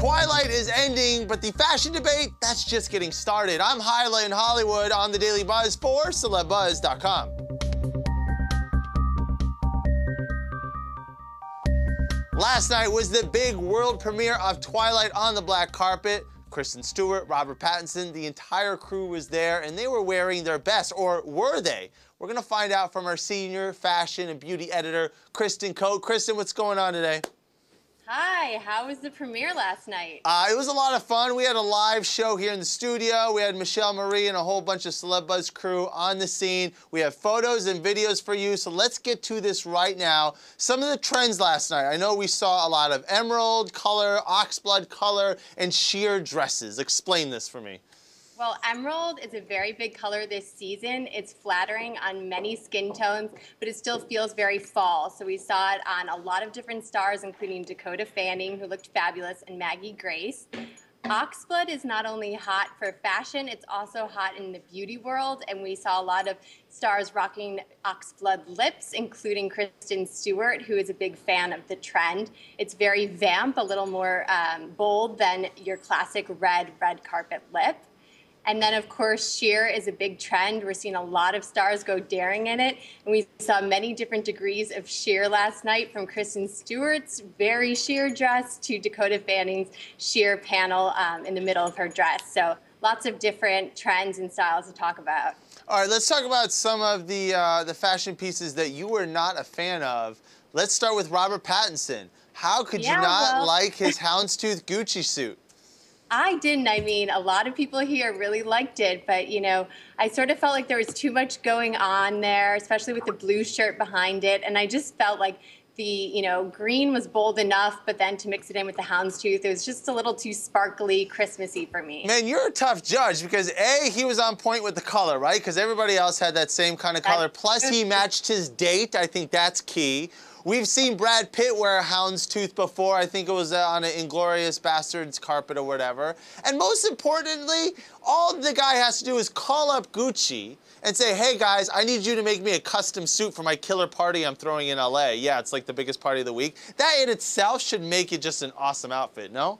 Twilight is ending, but the fashion debate, that's just getting started. I'm Hyla in Hollywood on the Daily Buzz for CELEBUZZ.com. Last night was the big world premiere of Twilight on the black carpet. Kristen Stewart, Robert Pattinson, the entire crew was there, and they were wearing their best, or were they? We're gonna find out from our senior fashion and beauty editor, Kristen Coate. Kristen, what's going on today? Hi, how was the premiere last night? It was a lot of fun. We had a live show here in the studio. We had Michelle Marie and a whole bunch of CeleBuzz crew on the scene. We have photos and videos for you, so let's get to this right now. Some of the trends last night. I know we saw a lot of emerald color, oxblood color, and sheer dresses. Explain this for me. Well, emerald is a very big color this season. It's flattering on many skin tones, but it still feels very fall. So we saw it on a lot of different stars, including Dakota Fanning, who looked fabulous, and Maggie Grace. Oxblood is not only hot for fashion, it's also hot in the beauty world, and we saw a lot of stars rocking oxblood lips, including Kristen Stewart, who is a big fan of the trend. It's very vamp, a little more bold than your classic red carpet lip. And then, of course, sheer is a big trend. We're seeing a lot of stars go daring in it. And we saw many different degrees of sheer last night, from Kristen Stewart's very sheer dress to Dakota Fanning's sheer panel in the middle of her dress. So lots of different trends and styles to talk about. All right, let's talk about some of the fashion pieces that you were not a fan of. Let's start with Robert Pattinson. How could you not like his houndstooth Gucci suit? I didn't. I mean, a lot of people here really liked it, but, you know, I sort of felt like there was too much going on there, especially with the blue shirt behind it. And I just felt like the, you know, green was bold enough, but then to mix it in with the houndstooth, it was just a little too sparkly, Christmassy for me. Man, you're a tough judge because, A, he was on point with the color, right? Because everybody else had that same kind of color. Plus, he matched his date. I think that's key. We've seen Brad Pitt wear a houndstooth before. I think it was on an Inglourious Bastards carpet or whatever. And most importantly, all the guy has to do is call up Gucci and say, hey guys, I need you to make me a custom suit for my killer party I'm throwing in LA. Yeah, it's like the biggest party of the week. That in itself should make it just an awesome outfit, no?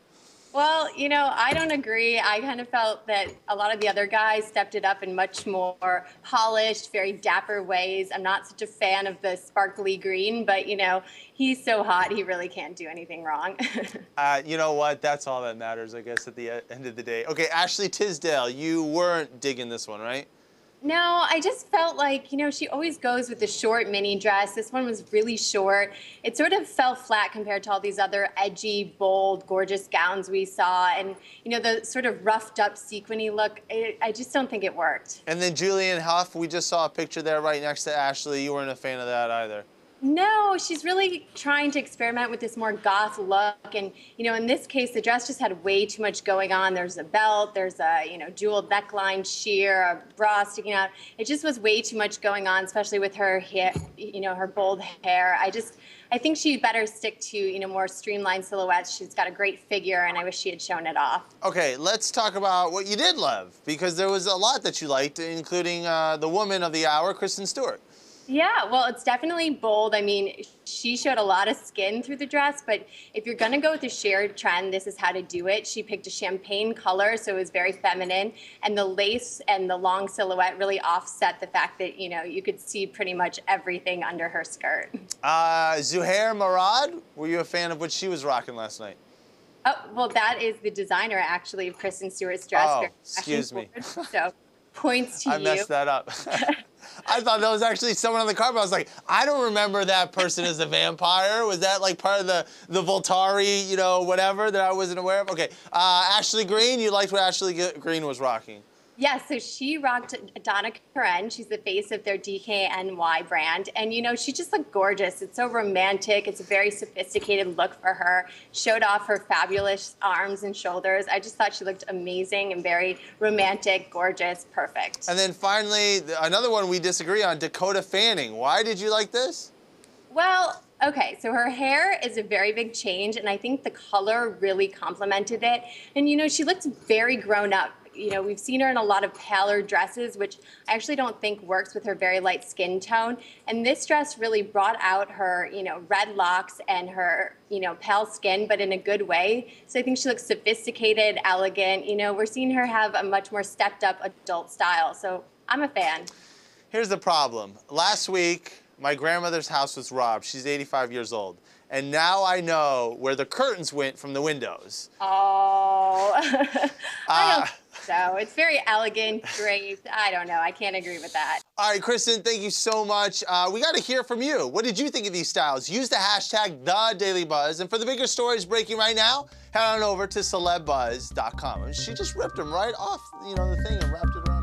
Well, you know, I don't agree. I kind of felt that a lot of the other guys stepped it up in much more polished, very dapper ways. I'm not such a fan of the sparkly green, but, you know, he's so hot, he really can't do anything wrong. You know what? That's all that matters, I guess, at the end of the day. Okay, Ashley Tisdale, you weren't digging this one, right? No, I just felt like, you know, she always goes with the short mini dress. This one was really short. It sort of fell flat compared to all these other edgy, bold, gorgeous gowns we saw. And, you know, the sort of roughed up sequiny look, I just don't think it worked. And then Julianne Hough, we just saw a picture there right next to Ashley. You weren't a fan of that either. No, she's really trying to experiment with this more goth look. And, you know, in this case, the dress just had way too much going on. There's a belt, there's a, you know, jeweled neckline, sheer, a bra sticking out. It just was way too much going on, especially with her hair, you know, her bold hair. I think she'd better stick to, you know, more streamlined silhouettes. She's got a great figure, and I wish she had shown it off. Okay, let's talk about what you did love, because there was a lot that you liked, including the woman of the hour, Kristen Stewart. Yeah, well, it's definitely bold. I mean, she showed a lot of skin through the dress, but if you're going to go with the sheer trend, this is how to do it. She picked a champagne color, so it was very feminine, and the lace and the long silhouette really offset the fact that, you know, you could see pretty much everything under her skirt. Zuhair Murad, were you a fan of what she was rocking last night? Oh, well, that is the designer, actually, of Kristen Stewart's dress. Oh, excuse me. So, points to you. I messed that up. I thought that was actually someone on the carpet. I was like, I don't remember that person as a vampire. Was that like part of the Voltari, you know, whatever that I wasn't aware of? Okay, Ashley Green, you liked what Ashley Green was rocking. Yeah, so she rocked Donna Karan. She's the face of their DKNY brand. And, you know, she just looked gorgeous. It's so romantic. It's a very sophisticated look for her. Showed off her fabulous arms and shoulders. I just thought she looked amazing and very romantic, gorgeous, perfect. And then finally, another one we disagree on, Dakota Fanning. Why did you like this? Well, okay, so her hair is a very big change, and I think the color really complemented it. And, you know, she looked very grown up. we've seen her in a lot of paler dresses, which I actually don't think works with her very light skin tone. And this dress really brought out her, red locks and her, pale skin, but in a good way. So I think she looks sophisticated, elegant. We're seeing her have a much more stepped up adult style. So I'm a fan. Here's the problem. Last week, my grandmother's house was robbed. She's 85 years old. And now I know where the curtains went from the windows. Oh, I don't think so. It's very elegant, draped. I don't know. I can't agree with that. All right, Kristen, thank you so much. We got to hear from you. What did you think of these styles? Use the hashtag #TheDailyBuzz. And for the bigger stories breaking right now, head on over to CELEBUZZ.com. And she just ripped them right off, the thing and wrapped it around.